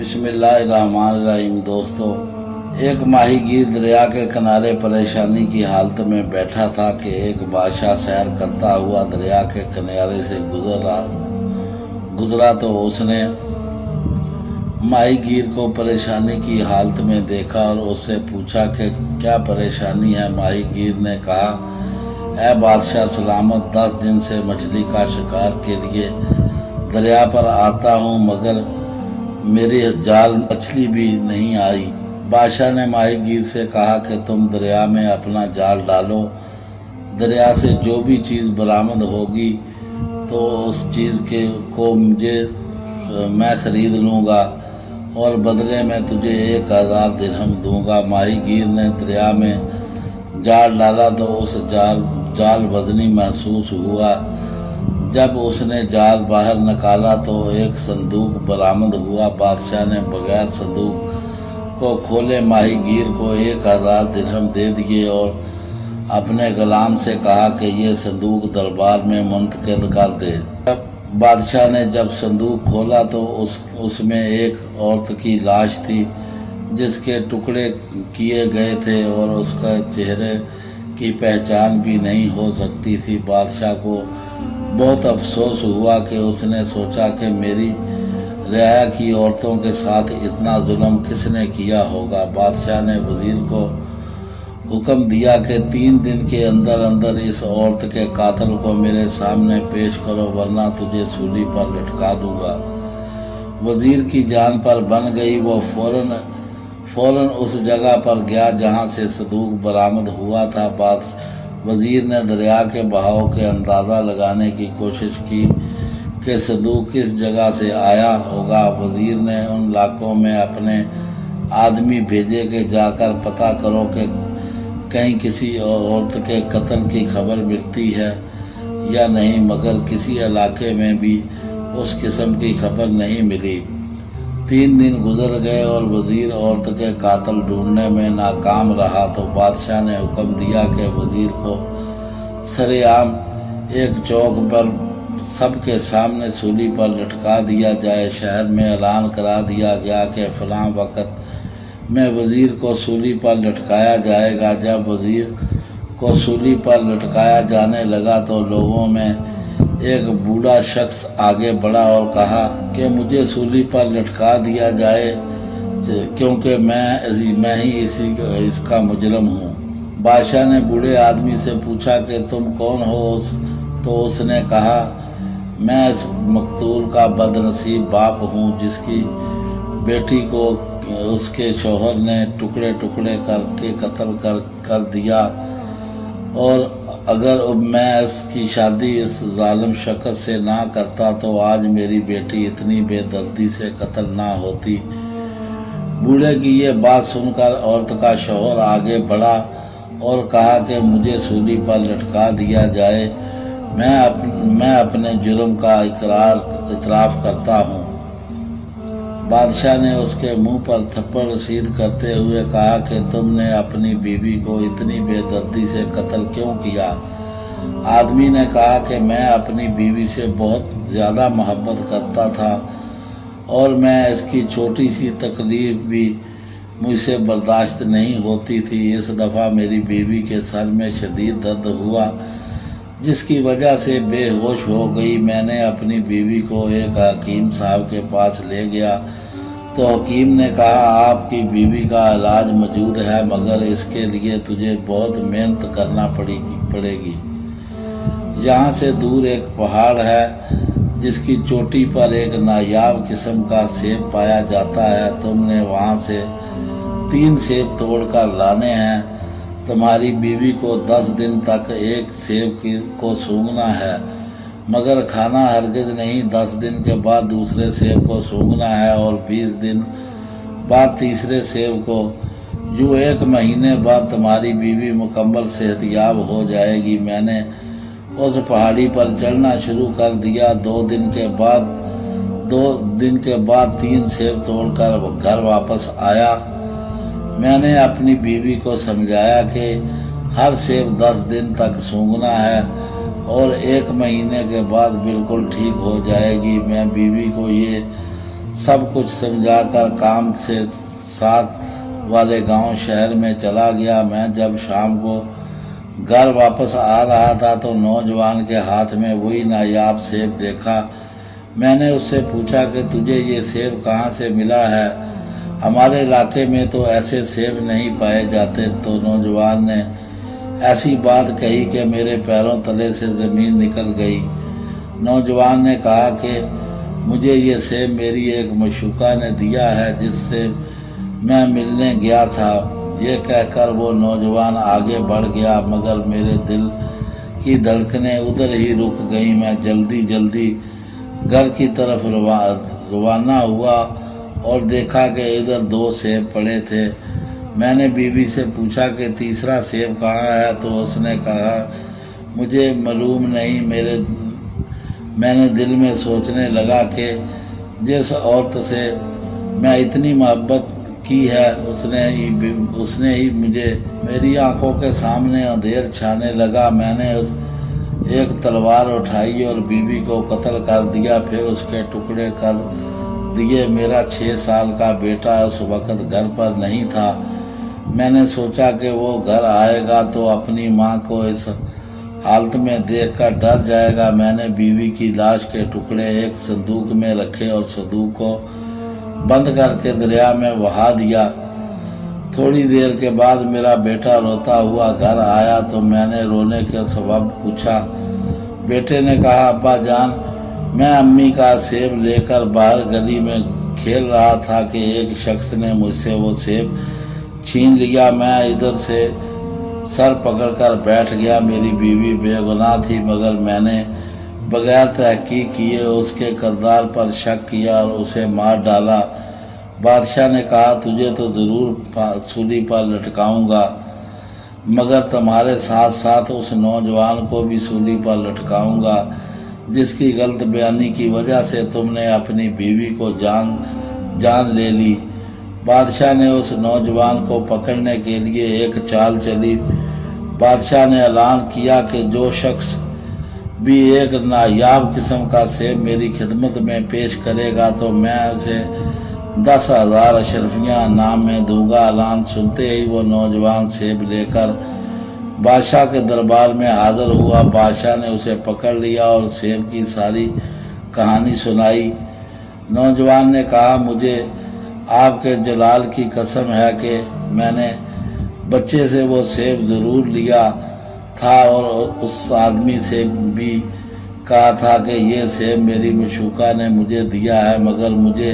बिस्मिल्लाहिर्रहमानिर्रहीम। दोस्तों, एक माही गीर दरिया के किनारे परेशानी की हालत में बैठा था कि एक बादशाह सैर करता हुआ दरिया के किनारे से गुजरा तो उसने माही गीर को परेशानी की हालत में देखा और उससे पूछा कि क्या परेशानी है। माही गीर ने कहा, ऐ बादशाह सलामत, 10 दिन से मछली का शिकार के लिए दरिया पर आता हूँ मगर मेरे जाल मछली भी नहीं आई। बादशाह ने माही गीर से कहा कि तुम दरिया में अपना जाल डालो, दरिया से जो भी चीज़ बरामद होगी तो उस चीज़ को मैं ख़रीद लूँगा और बदले में तुझे 1000 दिरहम दूँगा। माही गीर ने दरिया में जाल डाला तो उस जाल वज़नी महसूस हुआ। जब उसने जाल बाहर निकाला तो एक संदूक बरामद हुआ। बादशाह ने बगैर संदूक को खोले माही गीर को 1000 दिरहम दे दिए और अपने गुलाम से कहा कि ये संदूक दरबार में मुंतकिल कर दे। बादशाह ने जब संदूक खोला तो उसमें एक औरत की लाश थी जिसके टुकड़े किए गए थे और उसका चेहरे की पहचान भी नहीं हो सकती थी। बादशाह को बहुत अफसोस हुआ कि उसने सोचा कि मेरी रियाया की औरतों के साथ इतना जुल्म किसने किया होगा। बादशाह ने वज़ीर को हुक्म दिया कि 3 दिन के अंदर अंदर इस औरत के कातिल को मेरे सामने पेश करो वरना तुझे सूली पर लटका दूंगा। वज़ीर की जान पर बन गई। वो फौरन उस जगह पर गया जहाँ से संदूक बरामद हुआ था। वज़ीर ने दरिया के बहाव के अंदाज़ा लगाने की कोशिश की कि संदूक किस जगह से आया होगा। वज़ीर ने उन इलाकों में अपने आदमी भेजे कि जाकर पता करो कि कहीं किसी औरत के कत्ल की खबर मिलती है या नहीं, मगर किसी इलाके में भी उस किस्म की खबर नहीं मिली। 3 दिन गुजर गए और वज़ीर औरत के कातिल ढूंढने में नाकाम रहा तो बादशाह ने हुक्म दिया कि वज़ीर को सरेआम एक चौक पर सबके सामने सूली पर लटका दिया जाए। शहर में ऐलान करा दिया गया कि फ़लाँ वक़्त में वज़ीर को सूली पर लटकाया जाएगा। जब वज़ीर को सूली पर लटकाया जाने लगा तो लोगों में एक बूढ़ा शख्स आगे बढ़ा और कहा कि मुझे सूली पर लटका दिया जाए क्योंकि मैं ही इसका मुजरम हूँ। बादशाह ने बूढ़े आदमी से पूछा कि तुम कौन हो? तो उसने कहा, मैं इस मकतूल का बदनसीब बाप हूँ जिसकी बेटी को उसके शौहर ने टुकड़े टुकड़े करके कत्ल कर दिया और अगर मैं इसकी शादी इस जालिम शख्स से ना करता तो आज मेरी बेटी इतनी बेदर्दी से कत्ल ना होती। बूढ़े की ये बात सुनकर औरत का शौहर आगे बढ़ा और कहा कि मुझे सूली पर लटका दिया जाए, मैं अपने जुर्म का इतराफ़ करता हूँ। बादशाह ने उसके मुंह पर थप्पड़ रसीद करते हुए कहा कि तुमने अपनी बीवी को इतनी बेदर्दी से कत्ल क्यों किया? आदमी ने कहा कि मैं अपनी बीवी से बहुत ज़्यादा मोहब्बत करता था और मैं इसकी छोटी सी तकलीफ़ भी मुझसे बर्दाश्त नहीं होती थी। इस दफ़ा मेरी बीवी के सर में शदीद दर्द हुआ जिसकी वजह से बेहोश हो गई। मैंने अपनी बीवी को एक हकीम साहब के पास ले गया तो हकीम ने कहा, आपकी बीवी का इलाज मौजूद है मगर इसके लिए तुझे बहुत मेहनत करना पड़ेगी। यहाँ से दूर एक पहाड़ है जिसकी चोटी पर एक नायाब किस्म का सेब पाया जाता है। तुमने वहाँ से 3 सेब तोड़ कर लाने हैं। तुम्हारी बीवी को 10 दिन तक एक सेब को सूंघना है मगर खाना हरगिज़ नहीं। 10 दिन के बाद दूसरे सेब को सूंघना है और 20 दिन बाद तीसरे सेब को। यूँ 1 महीने बाद तुम्हारी बीवी मुकम्मल सेहतयाब हो जाएगी। मैंने उस पहाड़ी पर चढ़ना शुरू कर दिया। 2 दिन के बाद 3 सेब तोड़कर घर वापस आया। मैंने अपनी बीवी को समझाया कि हर सेब 10 दिन तक सूंघना है और 1 महीने के बाद बिल्कुल ठीक हो जाएगी। मैं बीवी को ये سب کچھ سمجھا کر کام سے ساتھ والے گاؤں شہر میں چلا گیا۔ میں جب شام کو گھر واپس آ رہا تھا تو نوجوان کے ہاتھ میں وہی نایاب سیب دیکھا۔ میں نے اس سے پوچھا کہ تجھے یہ سیب کہاں سے ملا ہے؟ ہمارے علاقے میں تو ایسے سیب نہیں پائے جاتے۔ تو نوجوان نے ایسی بات کہی کہ میرے پیروں تلے سے زمین نکل گئی۔ نوجوان نے کہا کہ مجھے یہ سیب میری ایک معشوقہ نے دیا ہے جس سے میں ملنے گیا تھا۔ یہ کہہ کر وہ نوجوان آگے بڑھ گیا، مگر میرے دل کی دھڑکنیں ادھر ہی رک گئیں۔ میں جلدی گھر کی طرف روانہ ہوا اور دیکھا کہ ادھر 2 سیب پڑے تھے۔ میں نے بیوی سے پوچھا کہ تیسرا سیب کہاں ہے؟ تو اس نے کہا مجھے معلوم نہیں۔ میں نے دل میں سوچنے لگا کہ جس عورت سے میں اتنی محبت کی ہے اس نے ہی مجھے۔ میری آنکھوں کے سامنے اندھیر چھانے لگا۔ میں نے ایک تلوار اٹھائی اور بیوی کو قتل کر دیا، پھر اس کے ٹکڑے کر دیے۔ میرا 6 سال کا بیٹا اس وقت گھر پر نہیں تھا۔ میں نے سوچا کہ وہ گھر آئے گا تو اپنی ماں کو اس حالت میں دیکھ کر ڈر جائے گا۔ میں نے بیوی کی لاش کے ٹکڑے ایک صندوق میں رکھے اور صندوق کو بند کر کے دریا میں بہا دیا۔ تھوڑی دیر کے بعد میرا بیٹا روتا ہوا گھر آیا تو میں نے رونے کا سبب پوچھا۔ بیٹے نے کہا ابا جان، میں امی کا سیب لے کر باہر گلی میں کھیل رہا تھا کہ ایک شخص نے مجھ سے وہ سیب چھین لیا۔ میں ادھر سے سر پکڑ کر بیٹھ گیا۔ میری بیوی بے گناہ تھی، مگر میں نے بغیر تحقیق کیے اس کے کردار پر شک کیا اور اسے مار ڈالا۔ بادشاہ نے کہا تجھے تو ضرور سولی پر لٹکاؤں گا، مگر تمہارے ساتھ ساتھ اس نوجوان کو بھی سولی پر لٹکاؤں گا جس کی غلط بیانی کی وجہ سے تم نے اپنی بیوی کو جان لے لی۔ بادشاہ نے اس نوجوان کو پکڑنے کے لیے ایک چال چلی۔ بادشاہ نے اعلان کیا کہ جو شخص بھی ایک نایاب قسم کا سیب میری خدمت میں پیش کرے گا تو میں اسے 10,000 اشرفیاں انعام میں دوں گا۔ اعلان سنتے ہی وہ نوجوان سیب لے کر بادشاہ کے دربار میں حاضر ہوا۔ بادشاہ نے اسے پکڑ لیا اور سیب کی ساری کہانی سنائی۔ نوجوان نے کہا مجھے آپ کے جلال کی قسم ہے کہ میں نے بچے سے وہ سیب ضرور لیا تھا اور اس آدمی سے بھی کہا تھا کہ یہ سیب میری معشوقہ نے مجھے دیا ہے، مگر مجھے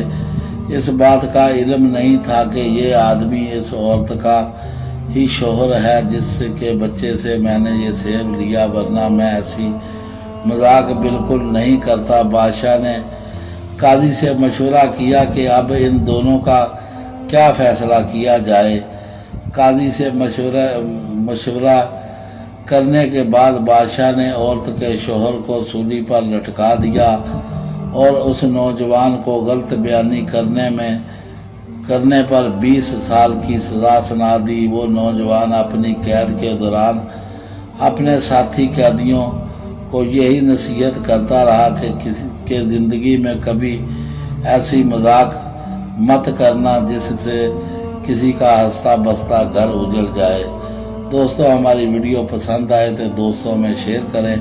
اس بات کا علم نہیں تھا کہ یہ آدمی اس عورت کا ہی شوہر ہے جس کے بچے سے میں نے یہ سیب لیا، ورنہ میں ایسی مذاق بالکل نہیں کرتا۔ بادشاہ نے قاضی سے مشورہ کیا کہ اب ان دونوں کا کیا فیصلہ کیا جائے۔ قاضی سے مشورہ کرنے کے بعد بادشاہ نے عورت کے شوہر کو سولی پر لٹکا دیا اور اس نوجوان کو غلط بیانی کرنے پر 20 سال کی سزا سنا دی۔ وہ نوجوان اپنی قید کے دوران اپنے ساتھی قیدیوں کو یہی نصیحت کرتا رہا کہ کسی کے زندگی میں کبھی ایسی مذاق مت کرنا جس سے کسی کا ہنستا بستا گھر اجڑ جائے۔ دوستو ہماری ویڈیو پسند آئے تو دوستوں میں شیئر کریں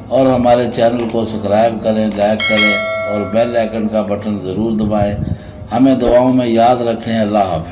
اور ہمارے چینل کو سبسکرائب کریں، لائک کریں اور بیل آئیکن کا بٹن ضرور دبائیں۔ ہمیں دعاؤں میں یاد رکھیں۔ اللہ حافظ۔